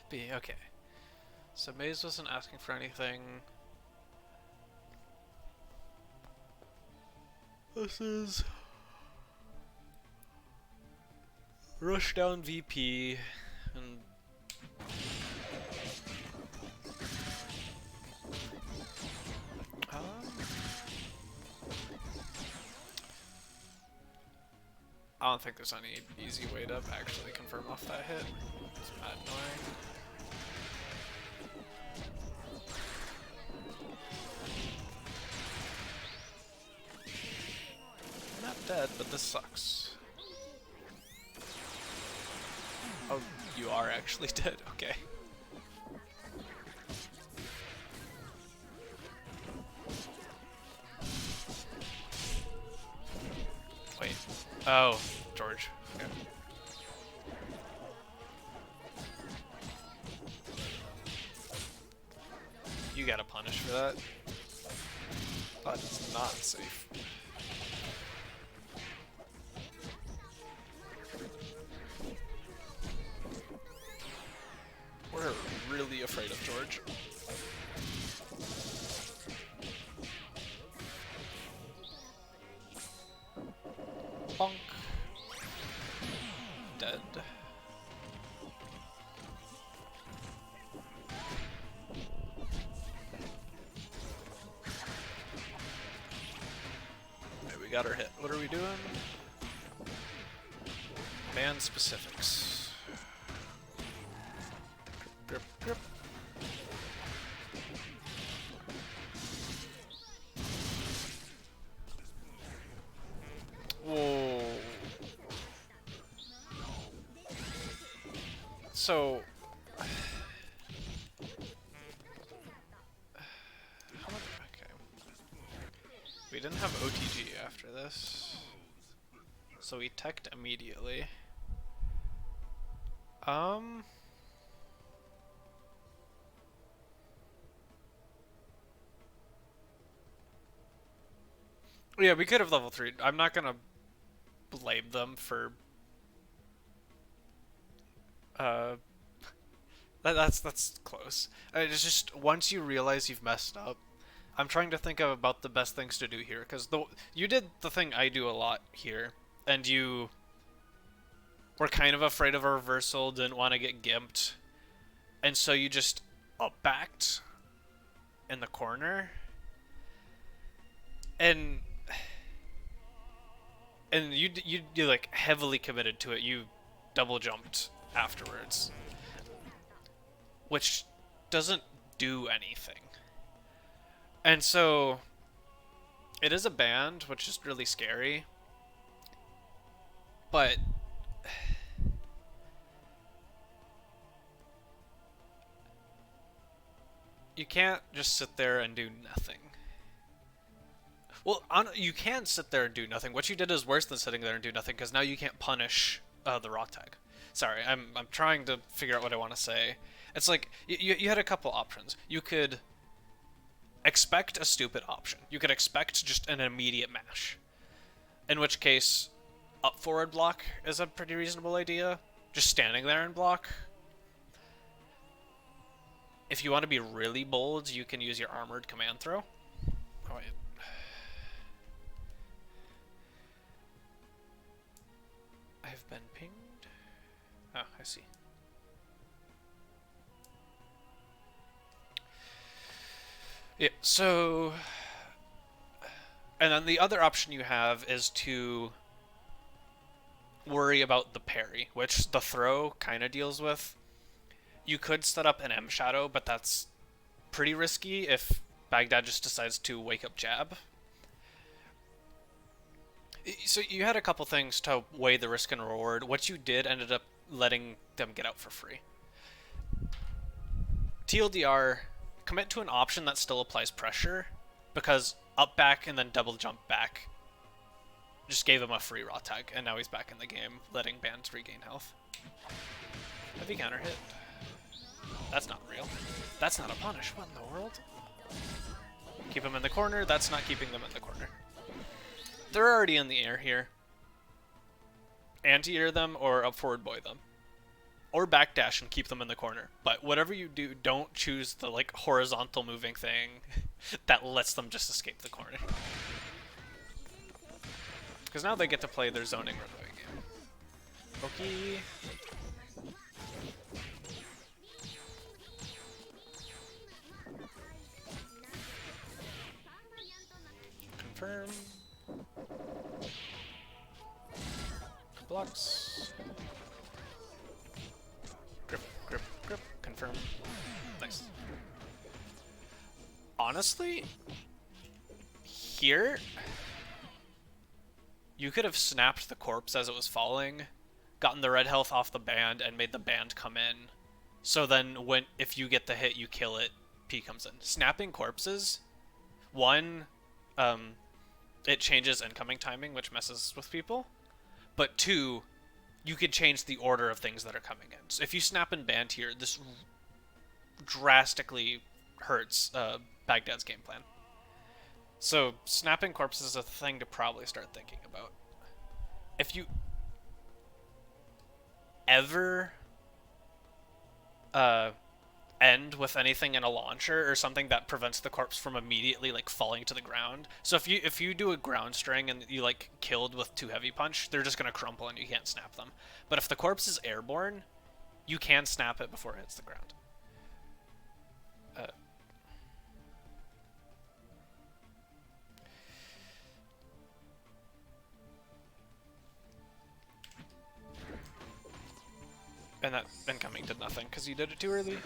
B, okay. So Maze wasn't asking for anything. This is rush down VP and I don't think there's any easy way to actually confirm off that hit. It's mad annoying. I'm not dead, but this sucks. Oh, you are actually dead, okay. Wait. Oh, George. Okay. You gotta punish for that. That is not safe. We're really afraid of George. Bonk. Dead. Okay, we got our hit. What are we doing? Band specifics. Grip, grip. Whoa. So, okay. We didn't have OTG after this, so we teched immediately. Yeah, we could have level 3. I'm not gonna blame them for that's close. It's just once you realize you've messed up, I'm trying to think of about the best things to do here, because you did the thing I do a lot here, and you were kind of afraid of a reversal, didn't want to get gimped, and so you just up-backed in the corner, and you like heavily committed to it. You double jumped afterwards, which doesn't do anything. And so it is a band, which is really scary. But you can't just sit there and do nothing. Well, you can sit there and do nothing. What you did is worse than sitting there and do nothing, because now you can't punish the rock tag. Sorry, I'm trying to figure out what I want to say. It's like you had a couple options. You could expect a stupid option. You could expect just an immediate mash. In which case, up forward block is a pretty reasonable idea. Just standing there and block. If you want to be really bold, you can use your armored command throw. Oh, wait. I've been pinged. Oh, I see. Yeah, so... And then the other option you have is to worry about the parry, which the throw kind of deals with. You could set up an M shadow, but that's pretty risky if Baghdad just decides to wake up jab. So you had a couple things to weigh the risk and reward. What you did ended up letting them get out for free. TLDR, commit to an option that still applies pressure, because up back and then double jump back just gave him a free raw tag, and now he's back in the game, letting bands regain health. Heavy counter hit. That's not real. That's not a punish. What in the world? Keep him in the corner. That's not keeping them in the corner. They're already in the air here. Anti-air them or up forward boy them. or backdash and keep them in the corner. But whatever you do, don't choose the like horizontal moving thing that lets them just escape the corner. Because now they get to play their zoning runaway game. Okay. Confirm. Blocks. Grip, grip, grip. Confirm. Nice. Honestly, here, you could have snapped the corpse as it was falling, gotten the red health off the band, and made the band come in. So then, if you get the hit, you kill it, P comes in. Snapping corpses, one, it changes incoming timing, which messes with people. But two, you could change the order of things that are coming in. So if you snap and band here, this drastically hurts Baghdad's game plan. So snapping corpses is a thing to probably start thinking about. If you ever end with anything in a launcher or something that prevents the corpse from immediately like falling to the ground. So if you do a ground string and you like killed with 2 heavy punch, they're just gonna crumple and you can't snap them. But if the corpse is airborne, you can snap it before it hits the ground. And that incoming did nothing because you did it too early.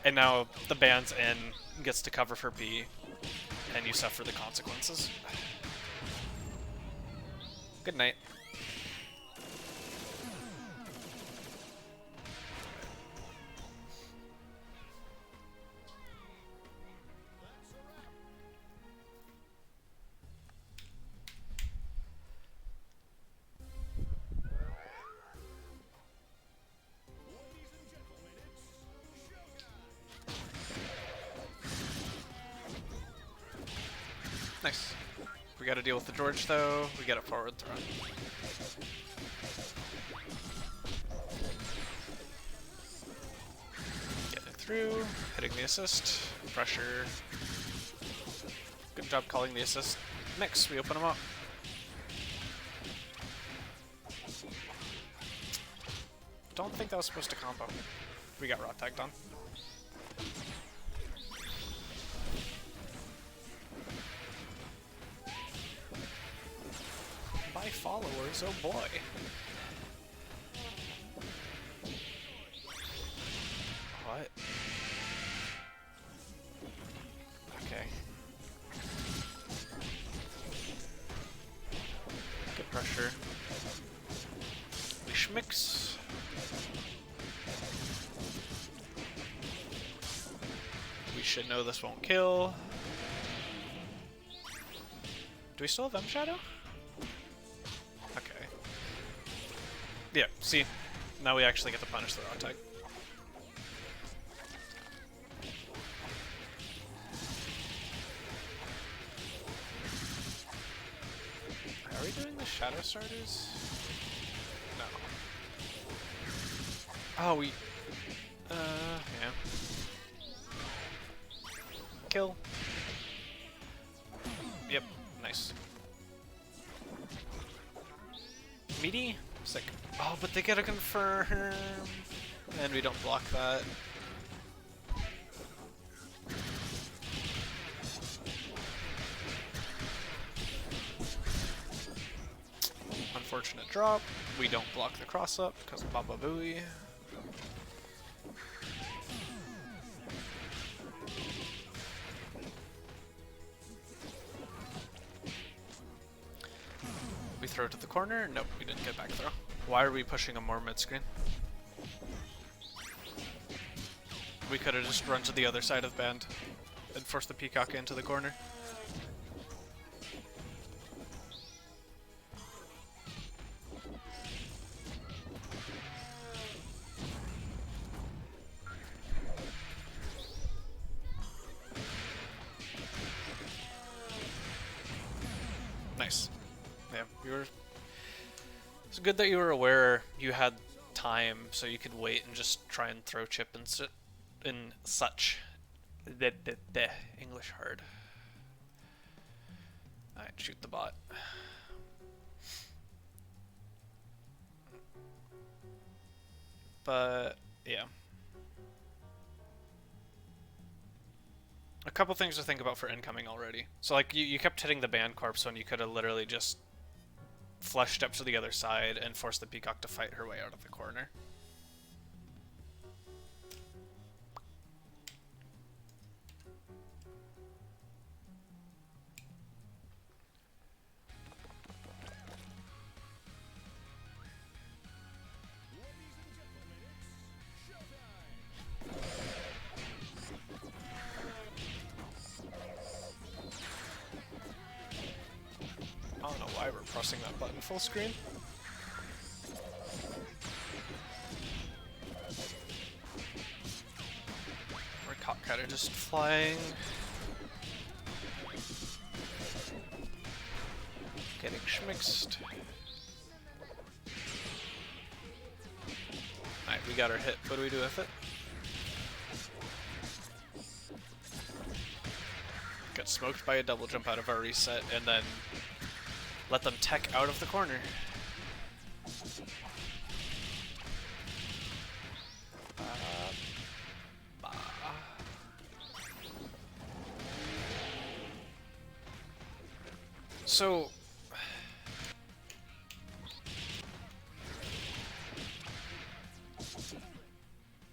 And now the band's in, gets to cover for P, and you suffer the consequences. Good night. Nice. We gotta deal with the George though. We get it forward throw. Getting it through. Hitting the assist. Pressure. Good job calling the assist. Mix. We open them up. Don't think that was supposed to combo. We got rock tagged on. By followers, oh boy. What? Okay. Good pressure. We schmix. We should know this won't kill. Do we still have M Shadow? Okay. Yeah, see? Now we actually get to punish the rock tag. Are we doing the Shadow Starters? No. Oh, we... yeah. Kill. Yep, nice. Meaty? Sick. Oh, but they gotta confirm. And we don't block that. Unfortunate drop. We don't block the cross up because of Baba Booey. We throw to the corner. Nope, we didn't get back throw. Why are we pushing him more mid-screen? We could have just run to the other side of the band and forced the Peacock into the corner. Nice. Yeah, you were... It's good that you were aware you had time, so you could wait and just try and throw chip and such. The English hard. Alright, shoot the bot. But yeah. A couple things to think about for incoming already. So like you kept hitting the band corpse when you could have literally just flushed up to the other side and forced the peacock to fight her way out of the corner. I don't know why we're pressing that button full screen. Our cockcutter just flying. Getting schmixed. Alright, we got our hit. What do we do with it? Got smoked by a double jump out of our reset, and then let them tech out of the corner. So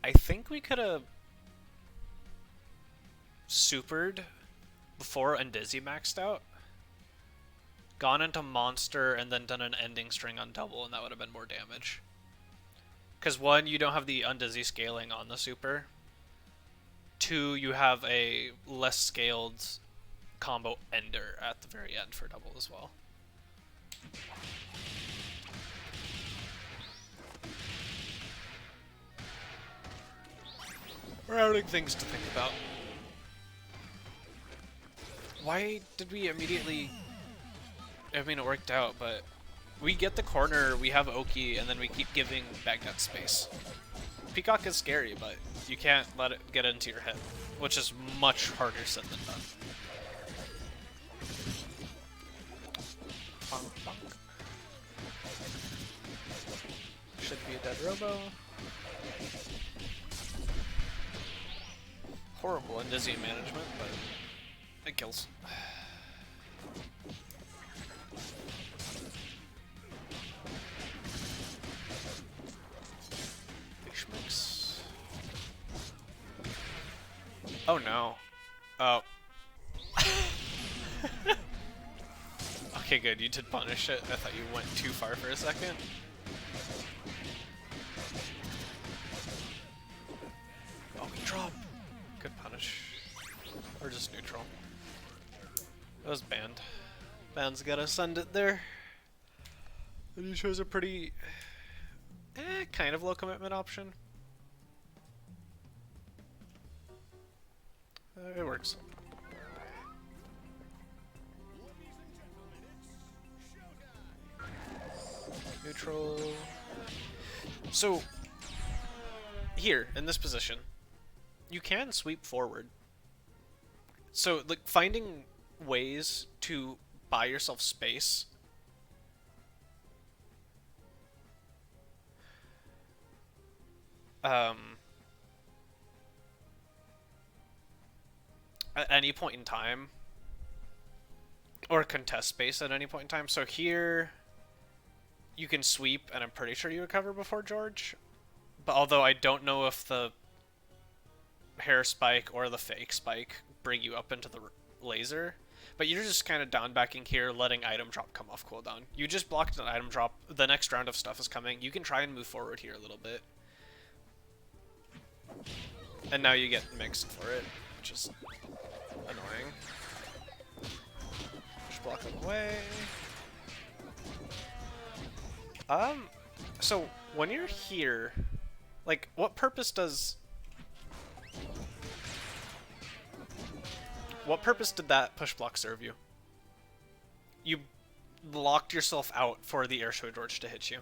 I think we could have supered before Undizzy maxed out, gone into monster, and then done an ending string on double, and that would have been more damage. Because one, you don't have the Undizzy scaling on the super. Two, you have a less scaled combo ender at the very end for double as well. Routing things to think about. Why did we immediately... I mean, it worked out, but we get the corner, we have Oki, and then we keep giving Bagnet space. Peacock is scary, but you can't let it get into your head, which is much harder said than done. Bonk, bonk. Should be a dead robo. Horrible and dizzy management, but it kills. Fish mix. Oh no. Oh. Okay, good. You did punish it. I thought you went too far for a second. Oh, drop. Good punish. Or just neutral. That was banned. Band's gotta send it there. And you chose a pretty... kind of low commitment option. It works. Neutral. So, here, in this position, you can sweep forward. So, like, finding ways to buy yourself space. At any point in time. Or contest space at any point in time. So here, you can sweep, and I'm pretty sure you recover before George. But although I don't know if the hair spike or the fake spike bring you up into the laser. But you're just kind of down backing here, letting item drop come off cooldown. You just blocked an item drop. The next round of stuff is coming. You can try and move forward here a little bit. And now you get mixed for it, which is annoying. Just block them away. So when you're here, like, what purpose does... What purpose did that push block serve you? You locked yourself out for the Air Show George to hit you.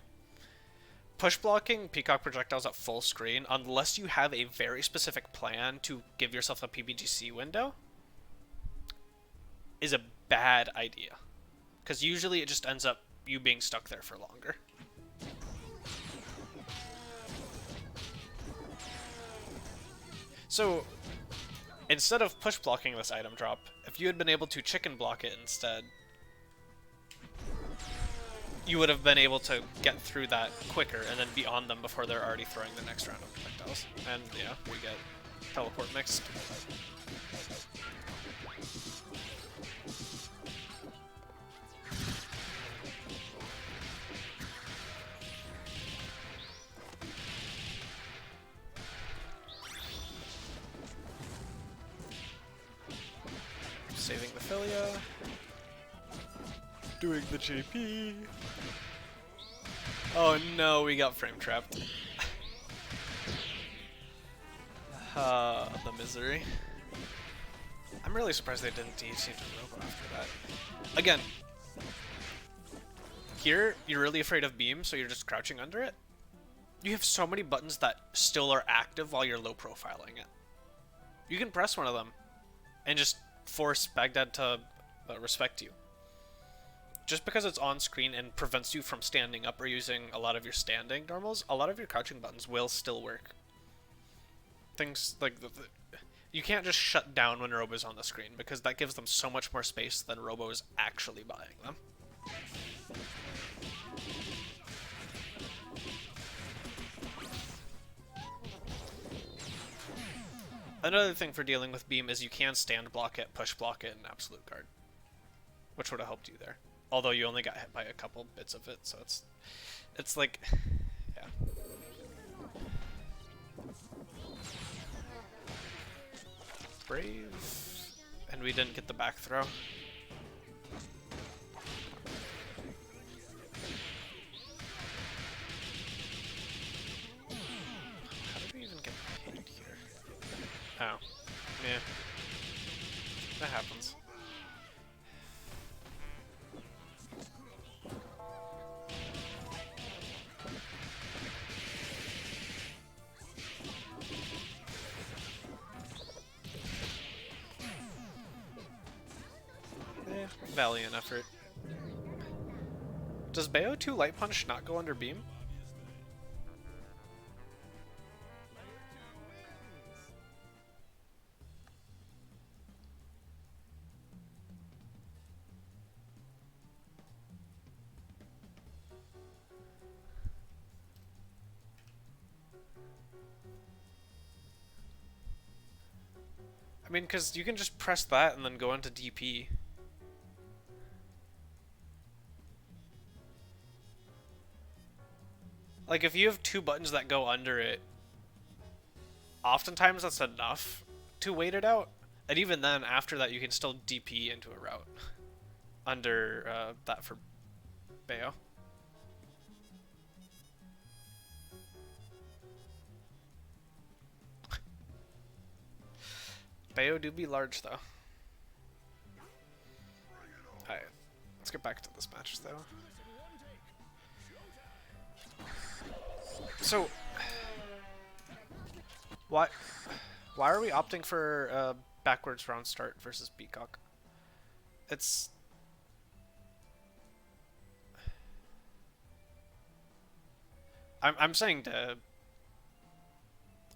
push blocking Peacock projectiles at full screen, unless you have a very specific plan to give yourself a PBGC window, is a bad idea. Because usually it just ends up you being stuck there for longer. So, instead of push blocking this item drop, if you had been able to chicken block it instead, you would have been able to get through that quicker and then be on them before they're already throwing the next round of projectiles. And yeah, we get teleport mixed. Saving the Filia. Doing the JP. Oh no, we got frame trapped. The misery. I'm really surprised they didn't DH to Robo after that. Again, here, you're really afraid of beam, so you're just crouching under it. You have so many buttons that still are active while you're low profiling it. You can press one of them and just force Baghdad to respect you. Just because it's on screen and prevents you from standing up or using a lot of your standing normals, a lot of your crouching buttons will still work. Things like you can't just shut down when Robo's on the screen, because that gives them so much more space than Robo is actually buying them. Another thing for dealing with beam is you can stand block it, push block it, and absolute guard, which would have helped you there. Although you only got hit by a couple bits of it, so it's like, yeah. Brave, and we didn't get the back throw. How did we even get hit here? Oh, yeah, that happens. Valiant effort. Does Bayo 2 Light Punch not go under beam? I mean, because you can just press that and then go into DP. Like, if you have two buttons that go under it, oftentimes that's enough to wait it out. And even then, after that, you can still DP into a route under that for Bayo. Bayo do be large, though. Alright, let's get back to this match, though. So, why are we opting for backwards round start versus Peacock? I'm saying to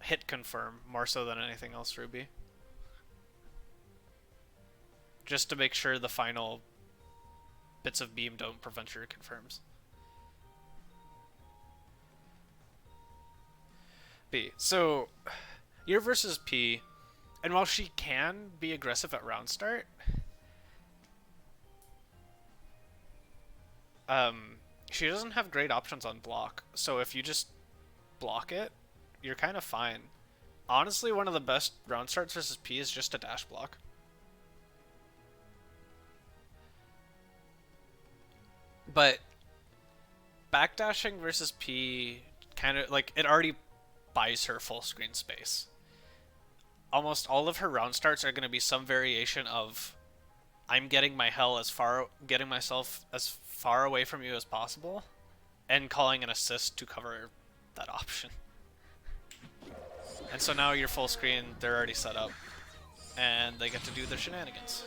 hit confirm more so than anything else, Ruby. Just to make sure the final bits of beam don't prevent your confirms. B. So, you're versus P, and while she can be aggressive at round start, she doesn't have great options on block. So if you just block it, you're kind of fine. Honestly, one of the best round starts versus P is just a dash block. But backdashing versus P kind of like it already buys her full screen space. Almost all of her round starts are going to be some variation of I'm getting myself as far away from you as possible and calling an assist to cover that option. And so now you're full screen, they're already set up, and they get to do their shenanigans.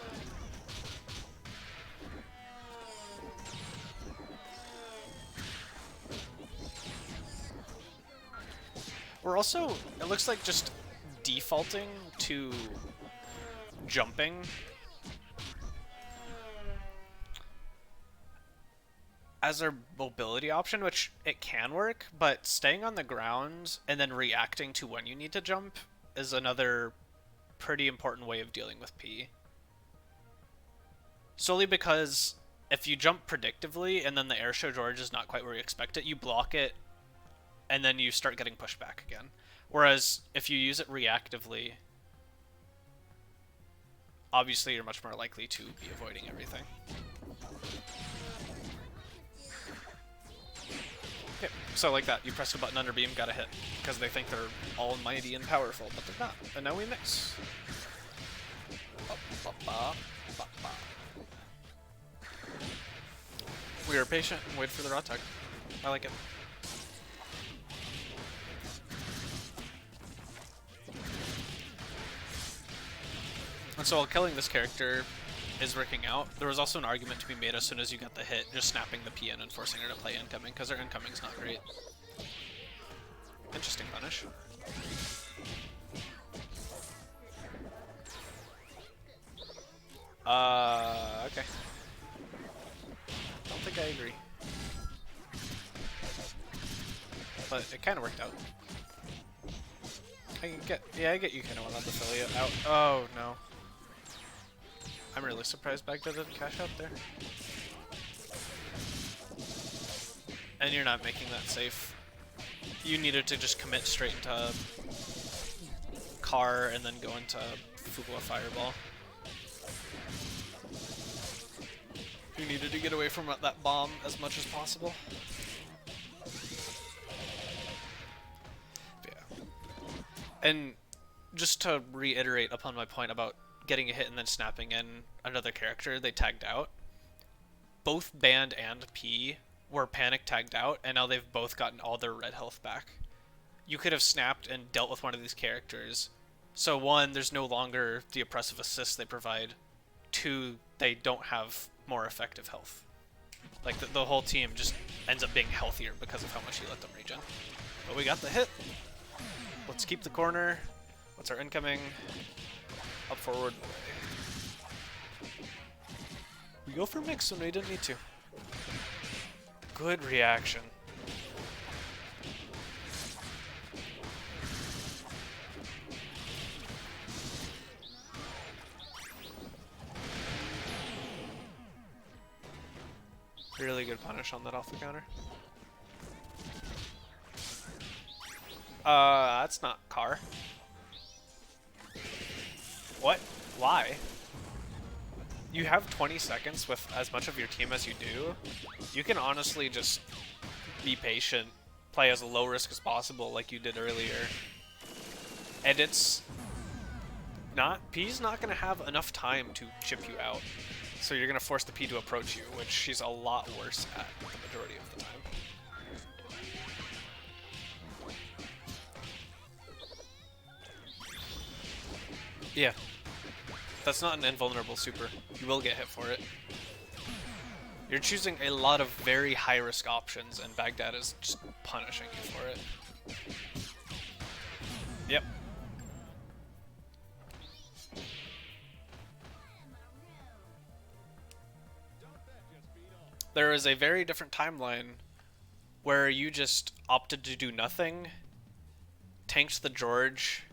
We're also, it looks like, just defaulting to jumping as our mobility option, which it can work, but staying on the ground and then reacting to when you need to jump is another pretty important way of dealing with P. Solely because if you jump predictively and then the airshow George is not quite where you expect it, you block it and then you start getting pushed back again. Whereas if you use it reactively, obviously you're much more likely to be avoiding everything. Okay, so like that, you press a button under beam, got a hit, because they think they're almighty and powerful, but they're not. And now we mix. We are patient and wait for the raw tag. I like it. And so while killing this character is working out, there was also an argument to be made as soon as you got the hit, just snapping the P in and forcing her to play incoming, because her incoming's not great. Interesting punish. Okay. Don't think I agree. But it kind of worked out. I get you kind of want the affiliate out. Oh, no. I'm really surprised Baghdad didn't cash out there. And you're not making that safe. You needed to just commit straight into Car and then go into Fugua Fireball. You needed to get away from that bomb as much as possible. But yeah. And just to reiterate upon my point about getting a hit and then snapping in another character they tagged out, both Band and P were panic tagged out, and now they've both gotten all their red health back. You could have snapped and dealt with one of these characters. So one, there's no longer the oppressive assist they provide. Two, they don't have more effective health. Like the whole team just ends up being healthier because of how much you let them regen. But we got the hit. Let's keep the corner. What's our incoming? Up forward. We go for mix when we didn't need to. Good reaction. Really good punish on that alpha counter. That's not Car. What? Why? You have 20 seconds with as much of your team as you do. You can honestly just be patient, play as low risk as possible like you did earlier. And it's not... P's not going to have enough time to chip you out. So you're going to force the P to approach you, which she's a lot worse at the majority of the time. Yeah. That's not an invulnerable super. You will get hit for it. You're choosing a lot of very high-risk options, and Baghdad is just punishing you for it. Yep. There is a very different timeline where you just opted to do nothing, tanked the George,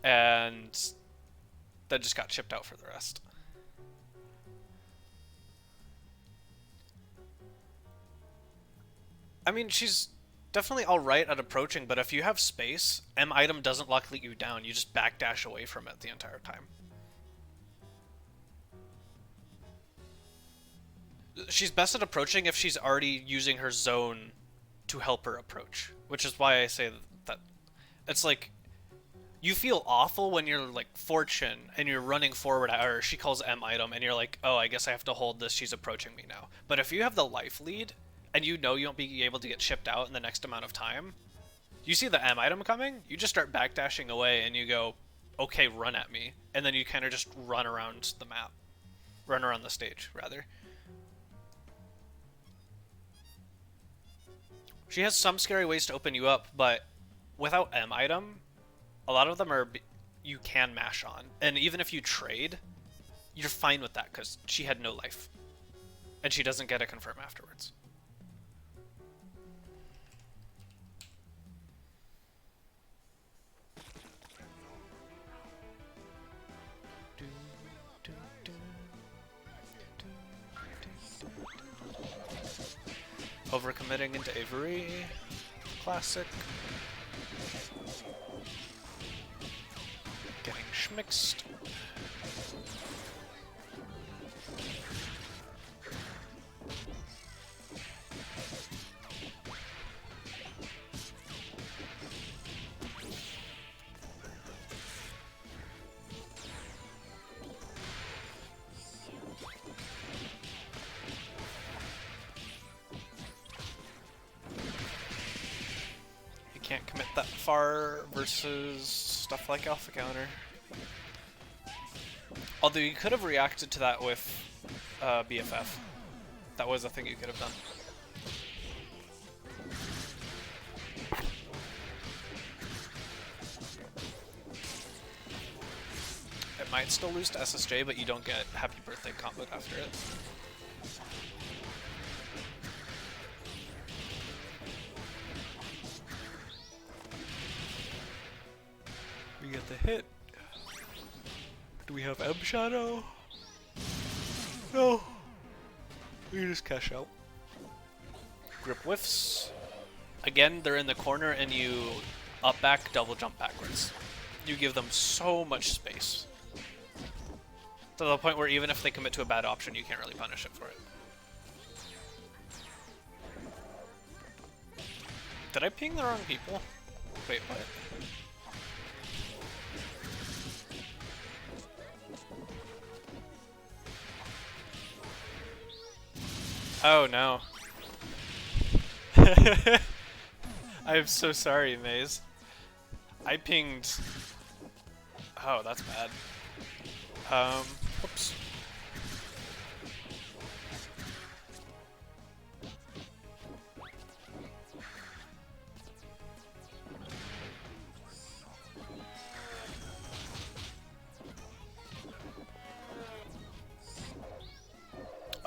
and then just got chipped out for the rest. I mean, she's definitely alright at approaching, but if you have space, M item doesn't lock you down, you just backdash away from it the entire time. She's best at approaching if she's already using her zone to help her approach, which is why I say that it's like, you feel awful when you're like Fortune and you're running forward at her, she calls M item and you're like, oh, I guess I have to hold this, she's approaching me now. But if you have the life lead and you know you won't be able to get shipped out in the next amount of time, you see the M item coming, you just start backdashing away and you go, okay, run at me. And then you kind of just run around the map. Run around the stage, rather. She has some scary ways to open you up, but without M item, a lot of them are you can mash on. And even if you trade, you're fine with that because she had no life. And she doesn't get a confirm afterwards. Overcommitting into Avery. Classic. Getting schmixed. Can't commit that far versus stuff like Alpha Counter. Although you could have reacted to that with BFF. That was a thing you could have done. It might still lose to SSJ, but you don't get Happy Birthday comboed after it. We get the hit. Do we have M Shadow? No. We can just cash out. Grip whiffs. Again, they're in the corner and you up back, double jump backwards. You give them so much space. To the point where even if they commit to a bad option, you can't really punish it for it. Did I ping the wrong people? Wait, what? Oh no. I'm so sorry, Maze. I pinged... Oh, that's bad. Whoops.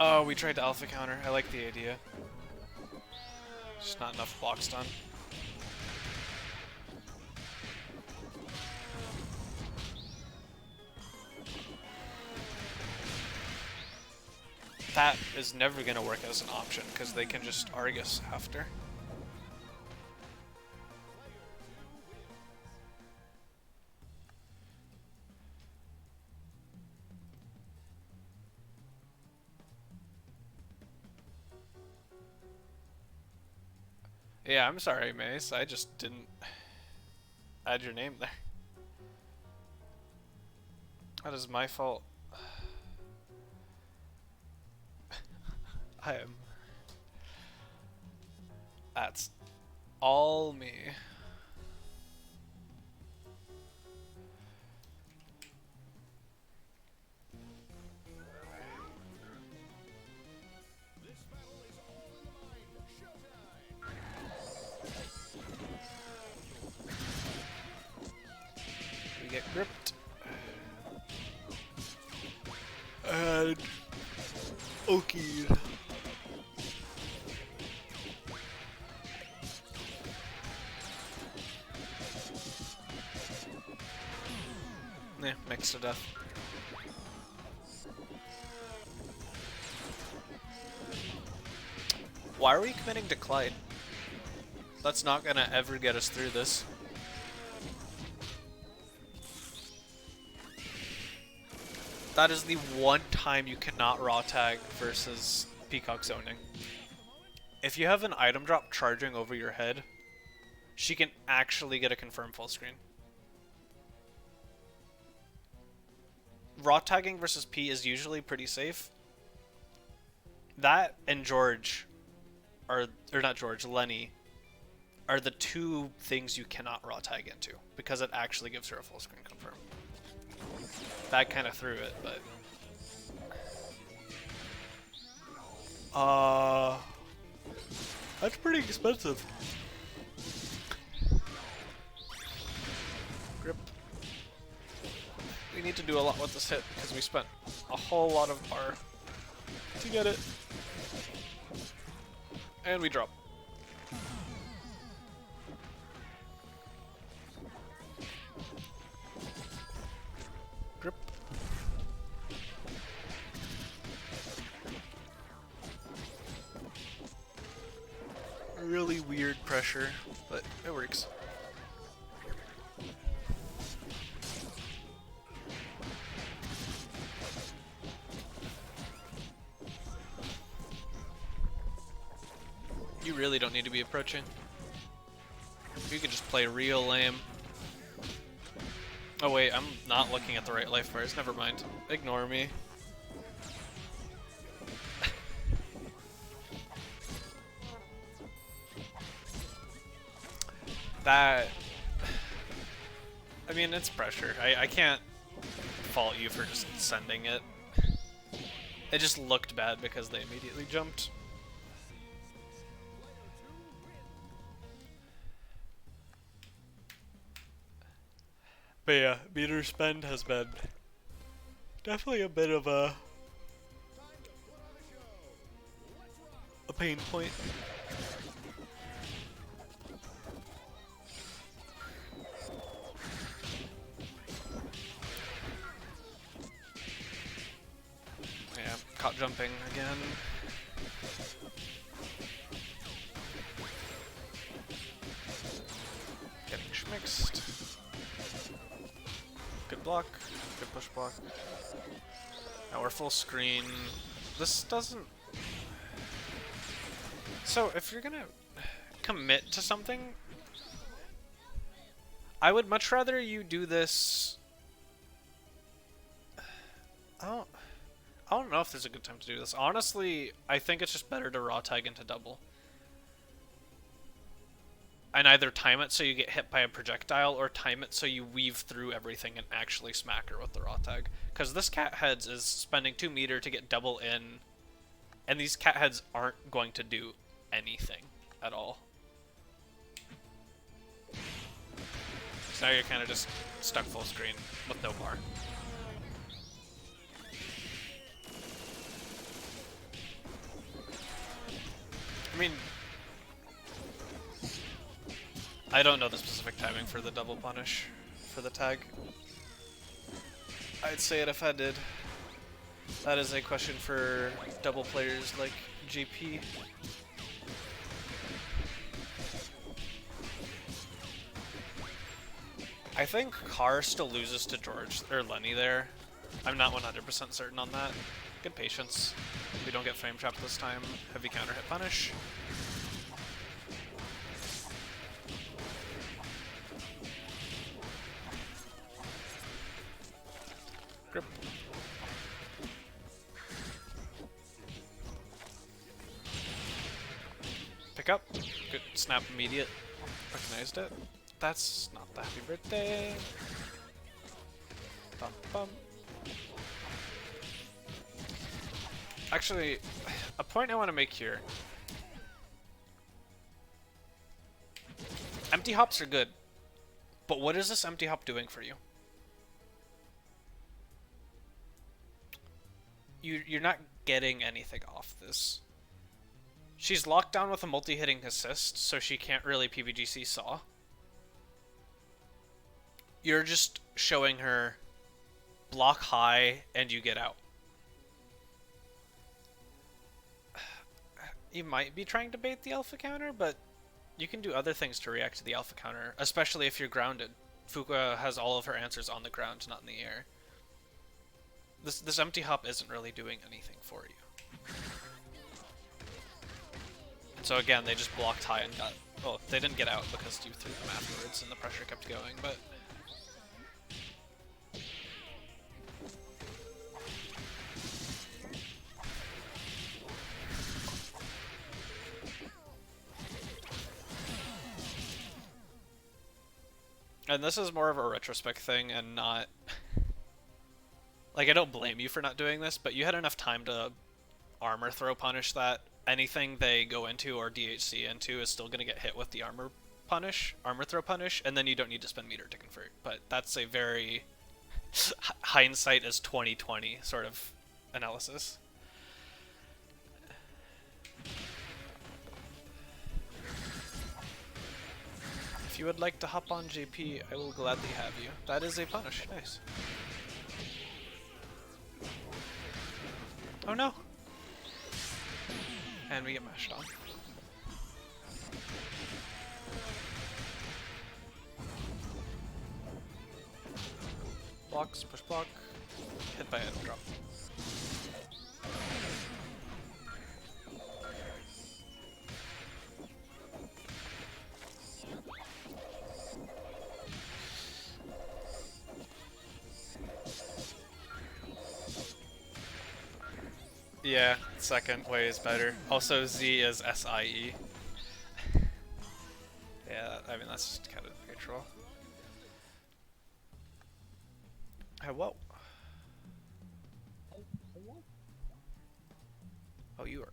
Oh, we tried to alpha counter. I like the idea. Just not enough blocks done. That is never going to work as an option because they can just Argus after. Yeah, I'm sorry, Mace. I just didn't add your name there. That is my fault. I am. That's all me. We get gripped. And Okie. Yeah, mixed to death. Why are we committing to Clyde? That's not gonna ever get us through this. That is the one time you cannot raw tag versus Peacock zoning. If you have an item drop charging over your head, she can actually get a confirm full screen. Raw tagging versus P is usually pretty safe. That and George are, or not George, Lenny, are the two things you cannot raw tag into, because it actually gives her a full screen confirm. That kind of threw it, but... That's pretty expensive. Grip. We need to do a lot with this hit, because we spent a whole lot of bar to get it. And we drop. Grip. Really weird pressure, but it works. You really don't need to be approaching. You can just play real lame. Oh wait, I'm not looking at the right life bars. Never mind. Ignore me. That... I mean, it's pressure. I can't fault you for just sending it. It just looked bad because they immediately jumped. But yeah, meter spend has been definitely a bit of a pain point. Yeah, caught jumping again. Getting schmixed. Good block, good push block. Now we're full screen. This doesn't... So, if you're gonna commit to something, I would much rather you do this... I don't know if there's a good time to do this. Honestly, I think it's just better to raw tag into double. And either time it so you get hit by a projectile, or time it so you weave through everything and actually smack her with the raw tag. Because this cat heads is spending 2 meter to get double in, and these cat heads aren't going to do anything at all. So now you're kind of just stuck full screen with no bar. I mean, I don't know the specific timing for the double punish for the tag. I'd say it if I did. That is a question for double players like GP. I think Carr still loses to George or Lenny there. I'm not 100% certain on that. Good patience. We don't get frame trapped this time. Heavy counter hit punish. Grip. Pick up. Good snap immediate. Recognized it. That's not the happy birthday. Bum bum. Actually, a point I want to make here. Empty hops are good, but what is this empty hop doing for you? You're not getting anything off this. She's locked down with a multi-hitting assist, so she can't really PVGC Saw. You're just showing her block high and you get out. You might be trying to bait the alpha counter, but you can do other things to react to the alpha counter, especially if you're grounded. Fuka has all of her answers on the ground, not in the air. This empty hop isn't really doing anything for you. And so again, they just blocked high and got... Well, they didn't get out because you threw them afterwards and the pressure kept going, but... And this is more of a retrospect thing and not... Like, I don't blame you for not doing this, but you had enough time to armor throw punish that. Anything they go into or DHC into is still going to get hit with the armor throw punish, and then you don't need to spend meter to convert. But that's a very hindsight is 2020 sort of analysis. If you would like to hop on JP, I will gladly have you. That is a punish. Nice. Oh no! And we get mashed on. Blocks, push block, hit by item drop. Yeah, second way is better. Also, Z is SIE. Yeah, I mean, that's just kind of neutral. Hello. Oh, you are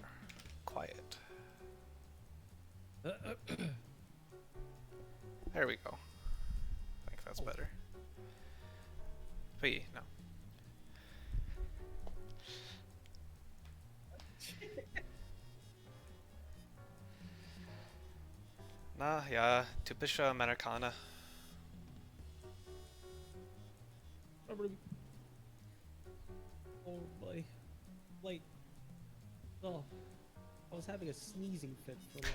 quiet. There we go. I think that's better. Wait, no. Ja, typischer Amerikaner. Oh boy. Like, oh, I was having a sneezing fit for like...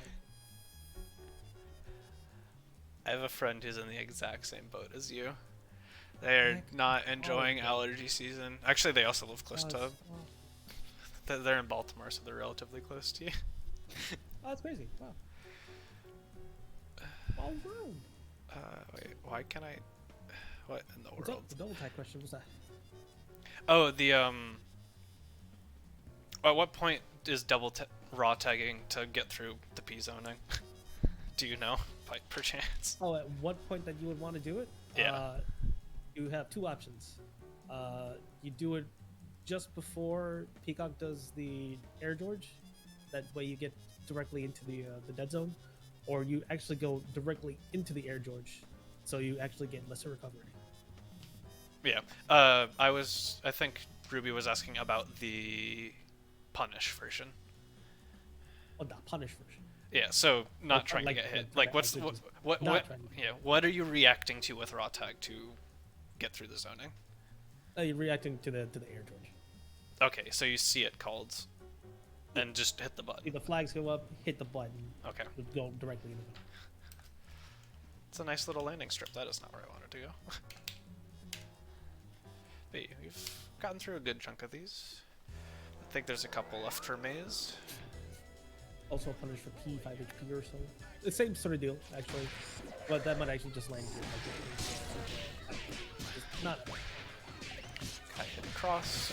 I have a friend who's in the exact same boat as you. They're not enjoying allergy season. Actually, they also live close to... They're in Baltimore, so they're relatively close to you. Oh, that's crazy. Wow. All round. Wait, why can I... What in the world? The double tag question was that? Oh, the, At what point is raw tagging to get through the P zoning? Do you know, by perchance? Oh, at what point that you would want to do it? Yeah. You have two options. You do it just before Peacock does the Air George. That way you get directly into the dead zone. Or you actually go directly into the Air George, so you actually get lesser recovery. Yeah. I think Ruby was asking about the punish version. Oh, the punish version. Yeah, so not trying to get hit. Like, what are you reacting to with raw tag to get through the zoning? You're reacting to the Air George. Okay, so you see it called, and just hit the button. See the flags go up, hit the button. Okay. Go directly into it. It's a nice little landing strip. That is not where I wanted to go. But we've gotten through a good chunk of these. I think there's a couple left for Maze. Also a punish for P, 5 HP or so. The same sort of deal, actually. But that might actually just land here. Not... Kind of hit across.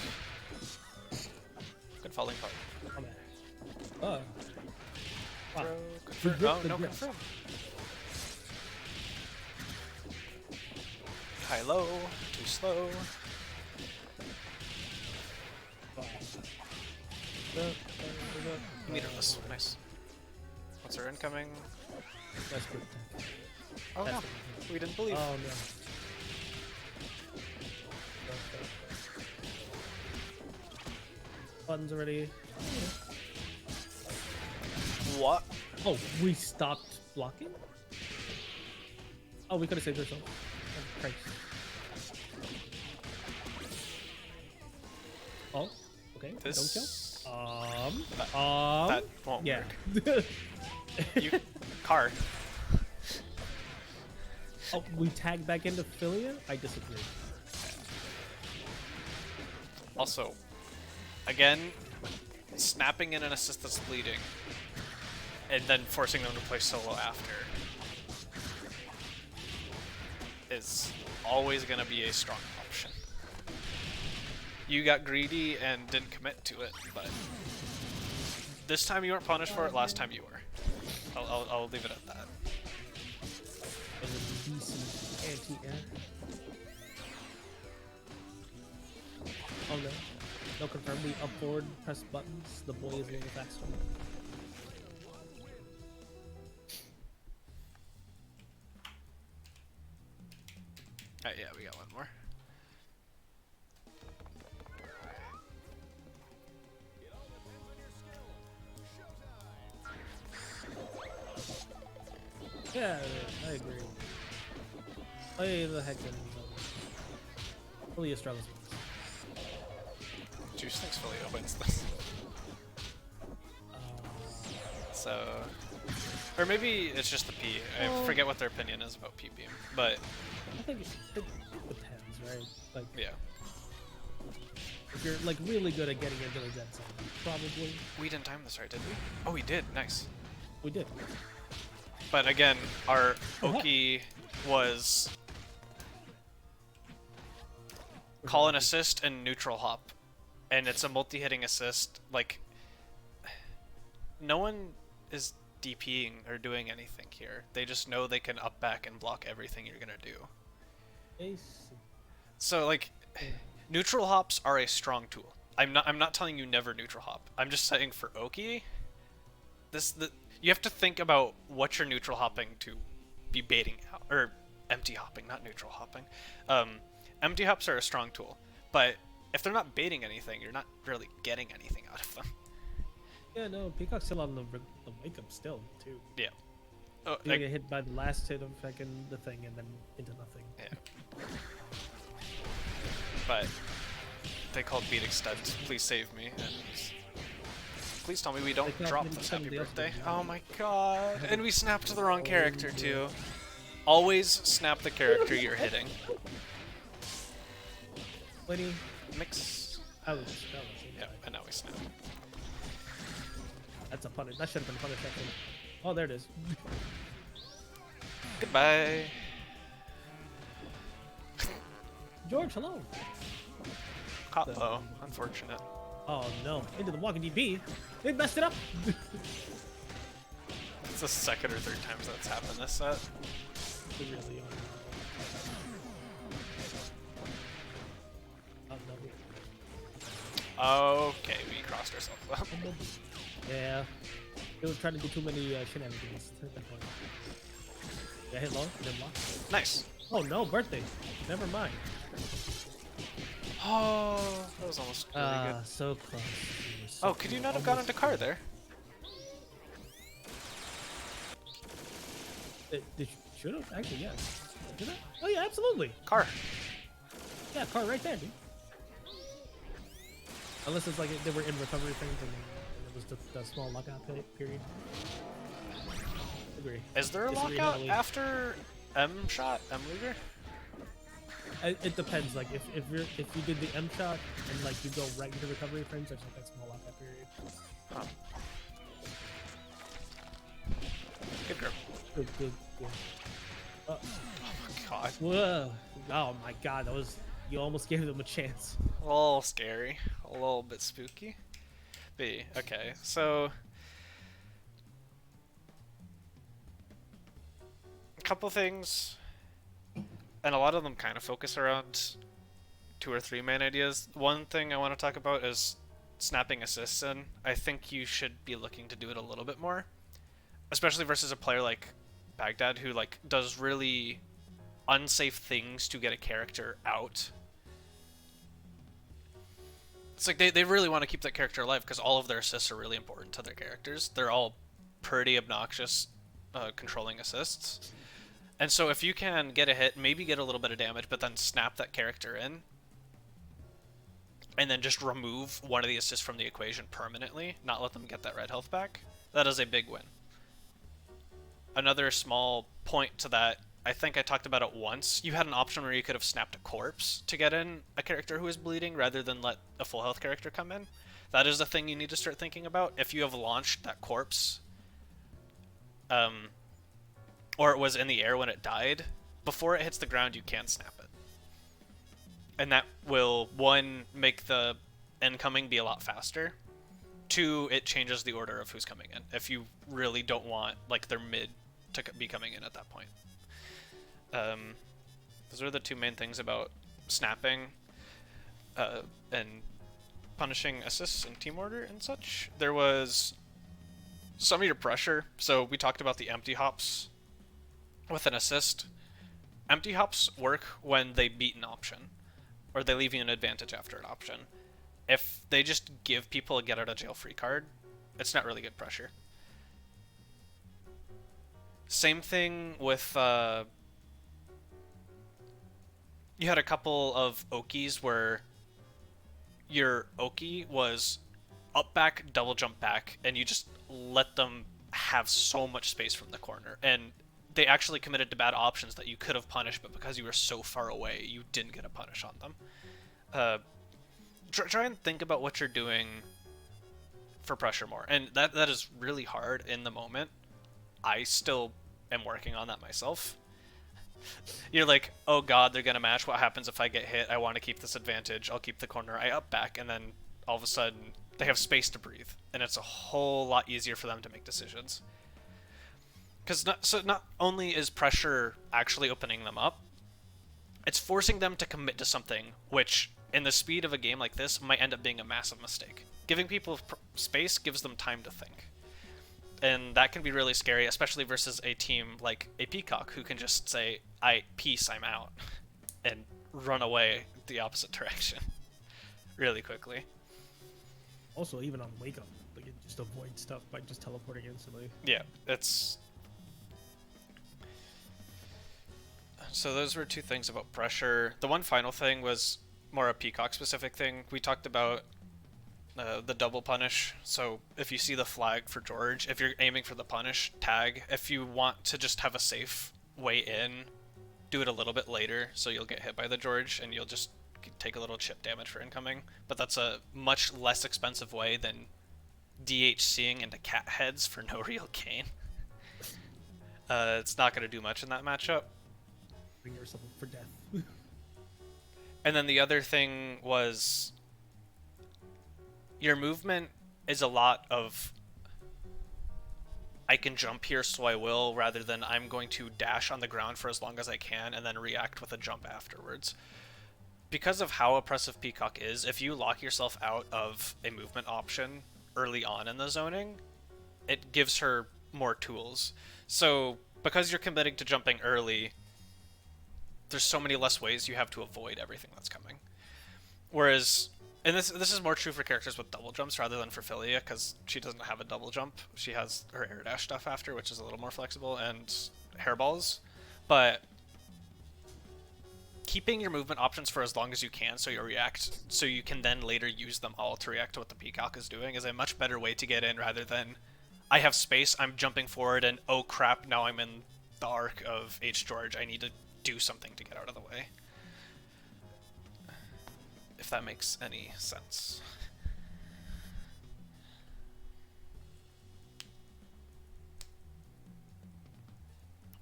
Good falling part. Oh, man. Oh. Wow. Confirm. Oh, no confirm. High low, too slow. Wow. Meterless, nice. What's our incoming? That's good. Oh no, we didn't believe. Oh no. Buttons already. What? Oh, we stopped blocking? Oh, we could have saved ourselves. Oh, Christ. Oh, okay. This... Don't kill. That won't yeah. work. You... Car. Oh, we tagged back into Philia? I disagree. Also, again, snapping in an assist that's bleeding, and then forcing them to play solo after is always going to be a strong option. You got greedy and didn't commit to it, but this time you weren't punished for it, last time you were. I'll leave it at that. It was a decent anti-air. Oh no. No confirm. We up forward, press buttons. The boy is a little faster. Yeah, we got one more. Yeah, I agree. Play the heck in Philly struggles. Juice thinks Philly wins this. So, or maybe it's just the P. I forget what their opinion is about P beam, but I think it depends, right? Like, yeah. if you're like really good at getting into the dead zone, probably. We didn't time this right, did we? Oh, we did. Nice. We did. But again, our Oki was call an assist and neutral hop, and it's a multi-hitting assist. Like, no one is DPing or doing anything here. They just know they can up back and block everything you're gonna do. Ace. So like, neutral hops are a strong tool. I'm not telling you never neutral hop. I'm just saying for Oki, you have to think about what you're neutral hopping to be baiting out, or empty hopping, not neutral hopping. Empty hops are a strong tool, but if they're not baiting anything, you're not really getting anything out of them. Yeah, no, Peacock's still on the wake up still too. Yeah. You get hit by the last hit of fucking the thing and then into nothing. Yeah. But they called beat extend. Please save me. And please tell me we don't drop this happy birthday. Oh my god. And we snapped the wrong character too. Always snap the character you're hitting. Lenny. Mix. Ouch. Yeah, and now we snap. That's a punish. That should have been punish, actually. Oh, there it is. Goodbye. George, hello. Caught low. Unfortunate. Oh no. Into the walking DB. They messed it up. It's the second or third time that's happened this set. They really are. Okay, we crossed ourselves up. Yeah. They were trying to do too many shenanigans at that point. Yeah, hit low, then block. Nice. Oh no, birthday. Never mind. Oh, that was almost really good. So close. So Could you not have gone into car there? They should have? Actually, yeah. Did I? Oh yeah, absolutely. Car. Yeah, car right there, dude. Unless it's like they were in recovery frames and it was the small lockout period. Agree. Is there a lockout after M shot, M Luger? It depends. Like if you did the M shot and like you go right into recovery frames, there's like that small lockout period. Huh. Good grip. Good. Oh my god. Whoa! Oh my god, that was. You almost gave them a chance. A little scary. A little bit spooky. B. Okay, so a couple things, and a lot of them kind of focus around 2 or 3 main ideas. One thing I want to talk about is snapping assists in. I think you should be looking to do it a little bit more, especially versus a player like Baghdad who like does really unsafe things to get a character out. It's like they really want to keep that character alive because all of their assists are really important to their characters. They're all pretty obnoxious controlling assists. And so if you can get a hit, maybe get a little bit of damage, but then snap that character in, and then just remove one of the assists from the equation permanently, not let them get that red health back, that is a big win. Another small point to that, I think I talked about it once. You had an option where you could have snapped a corpse to get in a character who is bleeding rather than let a full health character come in. That is a thing you need to start thinking about. If you have launched that corpse, or it was in the air when it died, before it hits the ground you can snap it. And that will, 1, make the incoming be a lot faster. 2, it changes the order of who's coming in, if you really don't want like their mid to be coming in at that point. Those are the two main things about snapping and punishing assists in team order and such. There was some of your pressure. So we talked about the empty hops with an assist. Empty hops work when they beat an option, or they leave you an advantage after an option. If they just give people a get out of jail free card, it's not really good pressure. Same thing with you had a couple of Okies where your Oki was up back, double jump back, and you just let them have so much space from the corner. And they actually committed to bad options that you could have punished, but because you were so far away, you didn't get a punish on them. Try and think about what you're doing for pressure more. And that is really hard in the moment. I still am working on that myself. You're like, oh god, they're gonna match. What happens if I get hit? I want to keep this advantage. I'll keep the corner. I up back, and then all of a sudden they have space to breathe, and it's a whole lot easier for them to make decisions. Because not only is pressure actually opening them up, it's forcing them to commit to something, which in the speed of a game like this might end up being a massive mistake. Giving people space gives them time to think. And that can be really scary, especially versus a team like a Peacock who can just say, peace, I'm out, and run away the opposite direction really quickly. Also, even on Wake Up, they can just avoid stuff by just teleporting instantly. Yeah, it's... So those were two things about pressure. The one final thing was more a Peacock-specific thing. We talked about the double punish. So if you see the flag for George, if you're aiming for the punish, tag. If you want to just have a safe way in, do it a little bit later, so you'll get hit by the George, and you'll just take a little chip damage for incoming. But that's a much less expensive way than DHCing into cat heads for no real gain. It's not going to do much in that matchup. Bring yourself up for death. And then the other thing was your movement is a lot of I can jump here so I will, rather than I'm going to dash on the ground for as long as I can and then react with a jump afterwards. Because of how oppressive Peacock is, if you lock yourself out of a movement option early on in the zoning, it gives her more tools. So because you're committing to jumping early, there's so many less ways you have to avoid everything that's coming. Whereas, and this is more true for characters with double jumps rather than for Philia, because she doesn't have a double jump. She has her air dash stuff after, which is a little more flexible, and hairballs. But keeping your movement options for as long as you can so you can then later use them all to react to what the Peacock is doing is a much better way to get in, rather than I have space, I'm jumping forward, and oh crap, now I'm in the arc of H. George, I need to do something to get out of the way. If that makes any sense.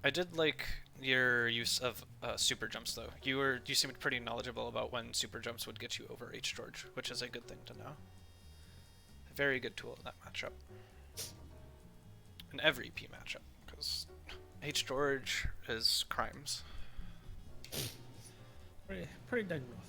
I did like your use of super jumps, though. You seemed pretty knowledgeable about when super jumps would get you over H. George, which is a good thing to know. A very good tool in that matchup. In every P matchup, because H. George is crimes. Pretty dang rough.